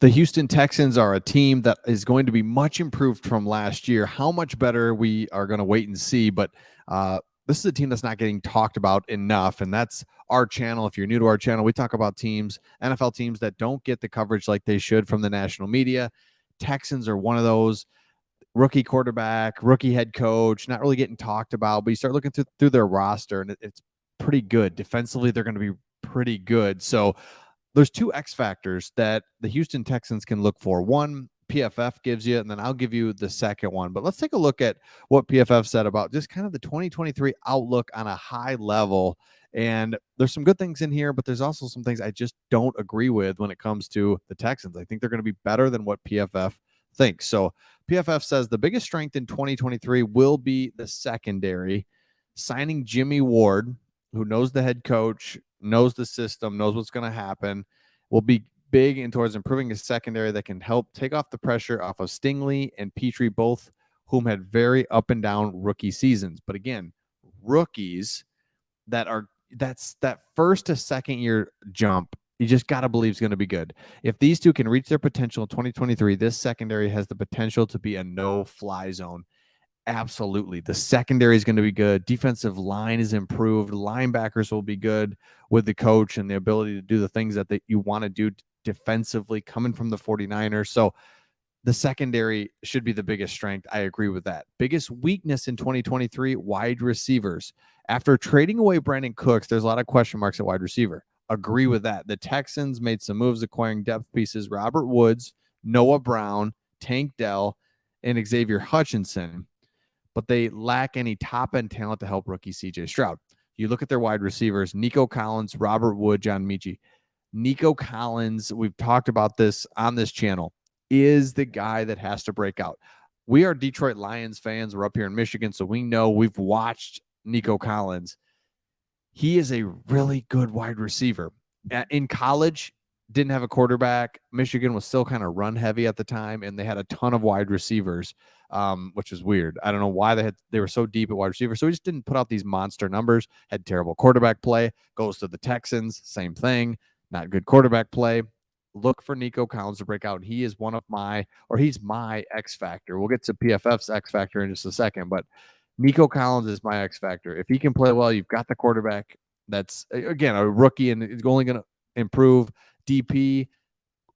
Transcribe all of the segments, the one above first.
The Houston Texans are a team that is going to be much improved from last year. How much better, we are going to wait and see. But this is a team that's not getting talked about enough. And that's our channel. If you're new to our channel, we talk about teams, NFL teams that don't get the coverage like they should from the national media. Texans are one of those. Rookie quarterback, rookie head coach, not really getting talked about. But you start looking through their roster, and it's pretty good. Defensively, they're going to be pretty good. So there's two X factors that the Houston Texans can look for. One, PFF gives you, and then I'll give you the second one. But let's take a look at what PFF said about just kind of the 2023 outlook on a high level. And there's some good things in here, but there's also some things I just don't agree with when it comes to the Texans. I think they're going to be better than what PFF thinks. So PFF says the biggest strength in 2023 will be the secondary. Signing Jimmy Ward, who knows the head coach, knows the system, knows what's going to happen, will be big in towards improving a secondary that can help take off the pressure off of Stingley and Petrie, both whom had very up and down rookie seasons. But again, rookies that's that first to second year jump, you just got to believe is going to be good. If these two can reach their potential in 2023, this secondary has the potential to be a no-fly zone. Absolutely. The secondary is going to be good. Defensive line is improved. Linebackers will be good with the coach and the ability to do the things that you want to do defensively coming from the 49ers. So the secondary should be the biggest strength. I agree with that. Biggest weakness in 2023, wide receivers. After trading away Brandon Cooks, there's a lot of question marks at wide receiver. Agree with that. The Texans made some moves acquiring depth pieces, Robert Woods, Noah Brown, Tank Dell, and Xavier Hutchinson, but they lack any top-end talent to help rookie C.J. Stroud. You look at their wide receivers, Nico Collins, Robert Wood, John Michie. Nico Collins, we've talked about this on this channel, is the guy that has to break out. We are Detroit Lions fans. We're up here in Michigan, so we know we've watched Nico Collins. He is a really good wide receiver. In college, didn't have a quarterback. Michigan was still kind of run heavy at the time, and they had a ton of wide receivers, which was weird. I don't know why they were so deep at wide receiver. So he just didn't put out these monster numbers. Had terrible quarterback play. Goes to the Texans, same thing. Not good quarterback play. Look for Nico Collins to break out. He is he's my X factor. We'll get to PFF's X factor in just a second, but Nico Collins is my X factor. If he can play well, you've got the quarterback that's, again, a rookie and is only going to improve. DP,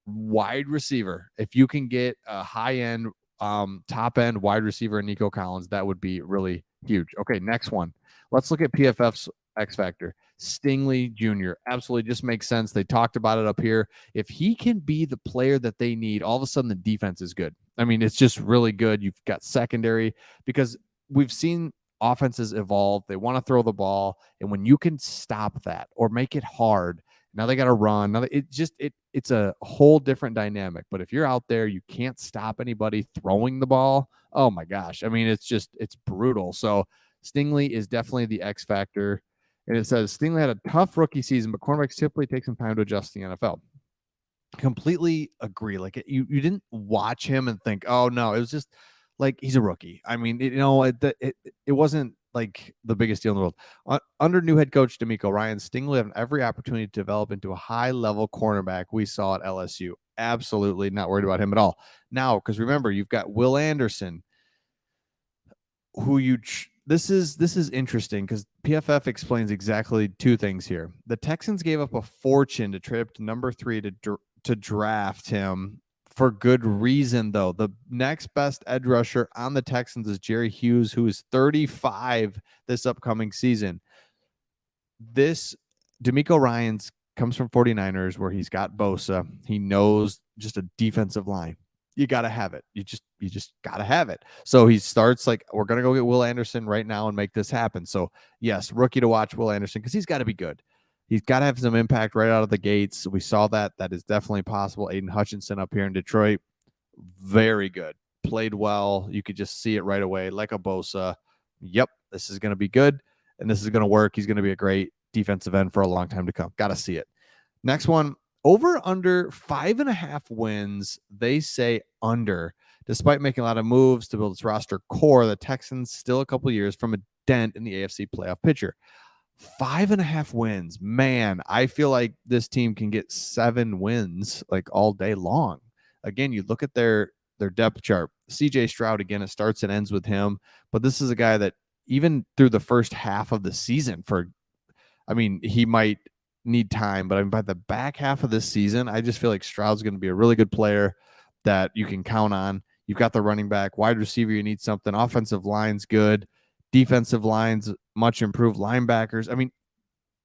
wide receiver. If you can get a high-end, top-end wide receiver in Nico Collins, that would be really huge. Okay, next one. Let's look at PFF's X factor. Stingley Jr. Absolutely just makes sense. They talked about it up here. If he can be the player that they need, all of a sudden the defense is good. I mean, it's just really good. You've got secondary because we've seen offenses evolve. They want to throw the ball. And when you can stop that or make it hard, now they got to run. Now it's a whole different dynamic. But if you're out there, you can't stop anybody throwing the ball. Oh my gosh. I mean, it's brutal. So Stingley is definitely the X factor. And it says Stingley had a tough rookie season, but cornerbacks typically take some time to adjust to the NFL. Completely agree. Like you didn't watch him and think, oh no, it was just like he's a rookie. I mean, it wasn't like the biggest deal in the world. Under new head coach DeMeco Ryans, Stingley had every opportunity to develop into a high-level cornerback we saw at LSU. Absolutely not worried about him at all. Now, because remember, you've got Will Anderson, who this is interesting because PFF explains exactly two things here. The Texans gave up a fortune to trade up to number 3 to draft him. For good reason, though. The next best edge rusher on the Texans is Jerry Hughes, who is 35 this upcoming season. This DeMeco Ryans comes from 49ers, where he's got Bosa. He knows just a defensive line. You got to have it. You just got to have it. So he starts like, we're going to go get Will Anderson right now and make this happen. So yes, rookie to watch Will Anderson because he's got to be good. He's got to have some impact right out of the gates. We saw that. That is definitely possible. Aiden Hutchinson up here in Detroit, very good. Played well. You could just see it right away, like a Bosa. Yep, this is going to be good, and this is going to work. He's going to be a great defensive end for a long time to come. Got to see it. Next one, over under 5.5 wins. They say under. Despite making a lot of moves to build its roster core, the Texans still a couple years from a dent in the AFC playoff picture. 5.5 wins. Man, I feel like this team can get 7 wins like all day long. again, you look at their depth chart. CJ Stroud, again, it starts and ends with him, but this is a guy that even through the first half of the season he might need time, but by the back half of this season, I just feel like Stroud's going to be a really good player that you can count on. You've got the running back, wide receiver, you need something. Offensive line's good. Defensive line's much improved. Linebackers,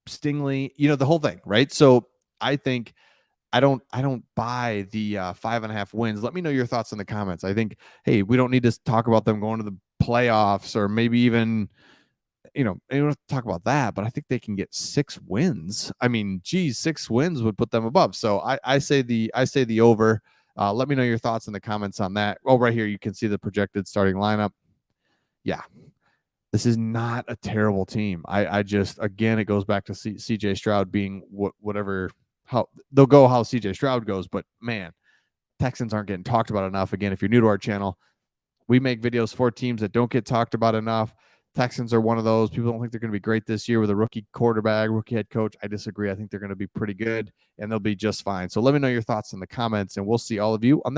Stingley, the whole thing, right? So I think I don't buy the 5.5 wins. Let me know your thoughts in the comments. I think, hey, we don't need to talk about them going to the playoffs or maybe even you don't have to talk about that, but I think they can get 6 wins. 6 wins would put them above. So I say the over. Let me know your thoughts in the comments on that. Oh, right here you can see the projected starting lineup. Yeah, this is not a terrible team. I just, again, it goes back to CJ Stroud being whatever, how they'll go, how CJ Stroud goes. But man, Texans aren't getting talked about enough. Again, if you're new to our channel, we make videos for teams that don't get talked about enough. Texans are one of those. People don't think they're going to be great this year with a rookie quarterback, rookie head coach. I disagree. I think they're going to be pretty good, and they'll be just fine. So let me know your thoughts in the comments, and we'll see all of you on the